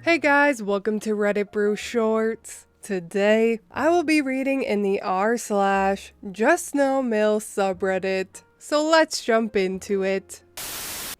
Hey guys, welcome to Reddit Brew Shorts. Today, I will be reading in the r/JUSTNOMIL subreddit, so let's jump into it.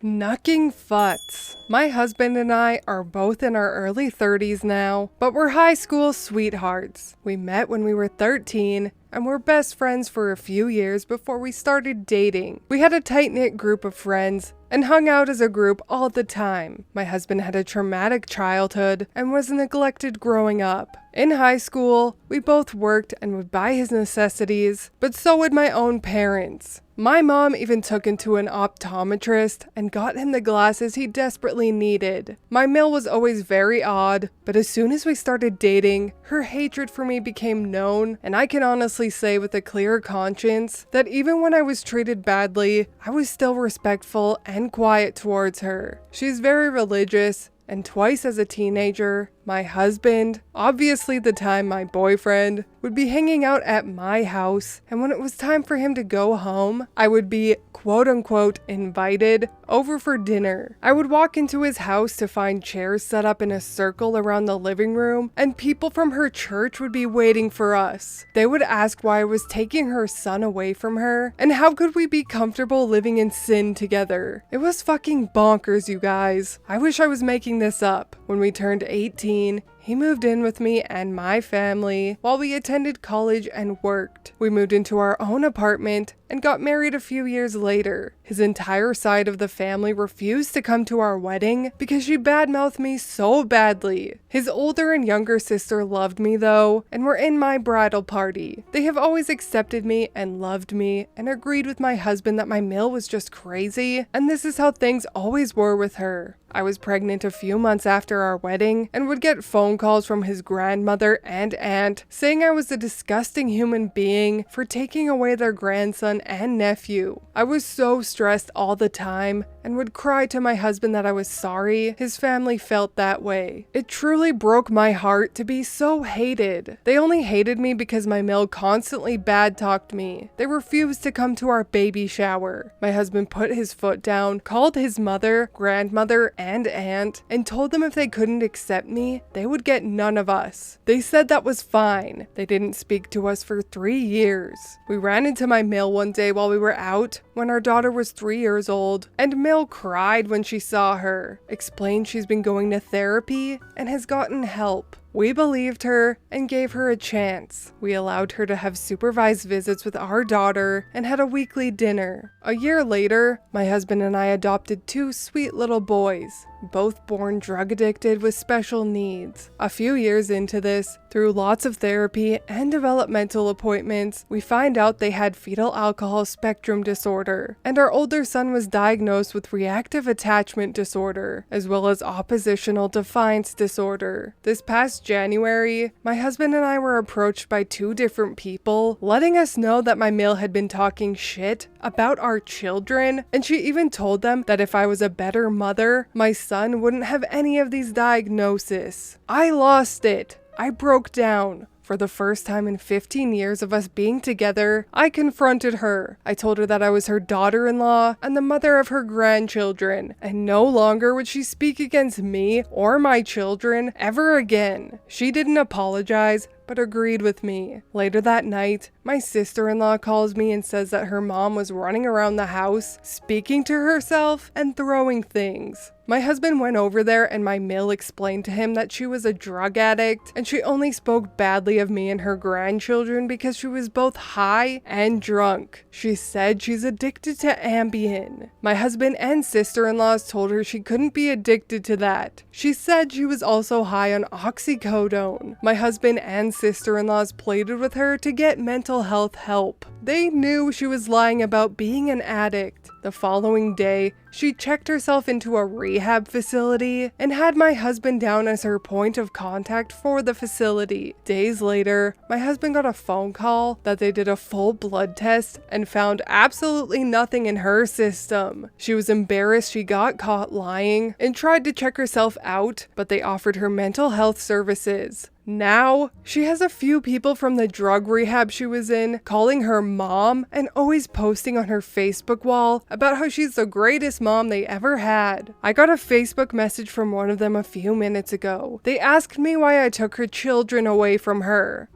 Knucking Futs. My husband and I are both in our early 30s now, but we're high school sweethearts. We met when we were 13, and were best friends for a few years before we started dating. We had a tight-knit group of friends and hung out as a group all the time. My husband had a traumatic childhood and was neglected growing up. In high school, we both worked and would buy his necessities, but so would my own parents. My mom even took him to an optometrist and got him the glasses he desperately needed. My Mill was always very odd, but as soon as we started dating, her hatred for me became known, and I can honestly say with a clear conscience that even when I was treated badly, I was still respectful and quiet towards her. She's very religious, and twice as a teenager, my husband, obviously the time my boyfriend, would be hanging out at my house, and when it was time for him to go home, I would be quote-unquote invited over for dinner. I would walk into his house to find chairs set up in a circle around the living room, and people from her church would be waiting for us. They would ask why I was taking her son away from her, and how could we be comfortable living in sin together. It was fucking bonkers, you guys. I wish I was making this up. When we turned 18, he moved in with me and my family while we attended college and worked. We moved into our own apartment and got married a few years later. His entire side of the family refused to come to our wedding because she badmouthed me so badly. His older and younger sister loved me though, and were in my bridal party. They have always accepted me and loved me and agreed with my husband that my Mill was just crazy, and this is how things always were with her. I was pregnant a few months after our wedding and would get phone calls from his grandmother and aunt saying I was a disgusting human being for taking away their grandson and nephew. I was so stressed all the time and would cry to my husband that I was sorry his family felt that way. It truly broke my heart to be so hated. They only hated me because my Mill constantly bad-talked me. They refused to come to our baby shower. My husband put his foot down, called his mother, grandmother, and aunt, and told them if they couldn't accept me, they would get none of us. They said that was fine. They didn't speak to us for 3 years. We ran into my Mill one day while we were out when our daughter was 3 years old, and Mill cried when she saw her, explained she's been going to therapy and has gotten help. We believed her and gave her a chance. We allowed her to have supervised visits with our daughter and had a weekly dinner. A year later, my husband and I adopted 2 sweet little boys, both born drug addicted with special needs. A few years into this, through lots of therapy and developmental appointments, we find out they had fetal alcohol spectrum disorder, and our older son was diagnosed with reactive attachment disorder, as well as oppositional defiance disorder. This past January, my husband and I were approached by 2 different people, letting us know that my Mill had been talking shit about our children, and she even told them that if I was a better mother, my son wouldn't have any of these diagnoses. I lost it. I broke down. For the first time in 15 years of us being together, I confronted her. I told her that I was her daughter-in-law and the mother of her grandchildren, and no longer would she speak against me or my children ever again. She didn't apologize, but agreed with me. Later that night, my sister-in-law calls me and says that her mom was running around the house, speaking to herself and throwing things. My husband went over there and my Mill explained to him that she was a drug addict and she only spoke badly of me and her grandchildren because she was both high and drunk. She said she's addicted to Ambien. My husband and sister-in-laws told her she couldn't be addicted to that. She said she was also high on oxycodone. My husband and sister-in-laws pleaded with her to get mental health help. They knew she was lying about being an addict. The following day, she checked herself into a rehab facility and had my husband down as her point of contact for the facility. Days later, my husband got a phone call that they did a full blood test and found absolutely nothing in her system. She was embarrassed she got caught lying and tried to check herself out, but they offered her mental health services. Now, she has a few people from the drug rehab she was in calling her mom and always posting on her Facebook wall about how she's the greatest mom they ever had. I got a Facebook message from one of them a few minutes ago. They asked me why I took her children away from her.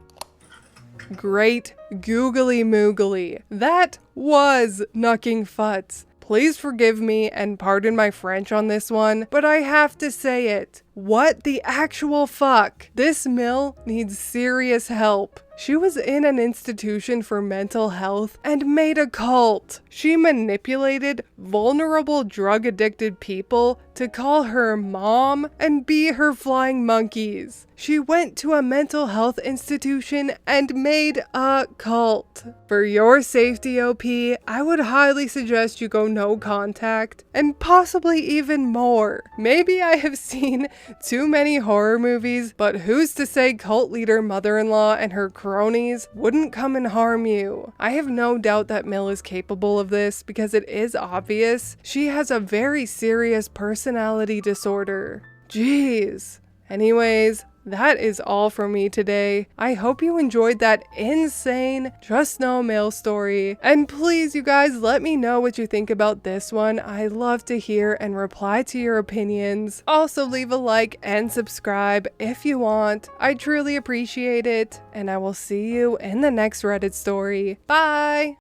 Great googly moogly. That was knucking futs. Please forgive me and pardon my French on this one, but I have to say it. What the actual fuck? This Mill needs serious help. She was in an institution for mental health and made a cult. She manipulated vulnerable drug-addicted people to call her mom and be her flying monkeys. She went to a mental health institution and made a cult. For your safety, OP, I would highly suggest you go no contact, and possibly even more. Maybe I have seen too many horror movies, but who's to say cult leader mother-in-law and her cronies wouldn't come and harm you? I have no doubt that Mill is capable of this because it is obvious she has a very serious personality disorder. Jeez. Anyways, that is all from me today. I hope you enjoyed that insane Just No Mail story. And please, you guys, let me know what you think about this one. I love to hear and reply to your opinions. Also, leave a like and subscribe if you want. I truly appreciate it. And I will see you in the next Reddit story. Bye!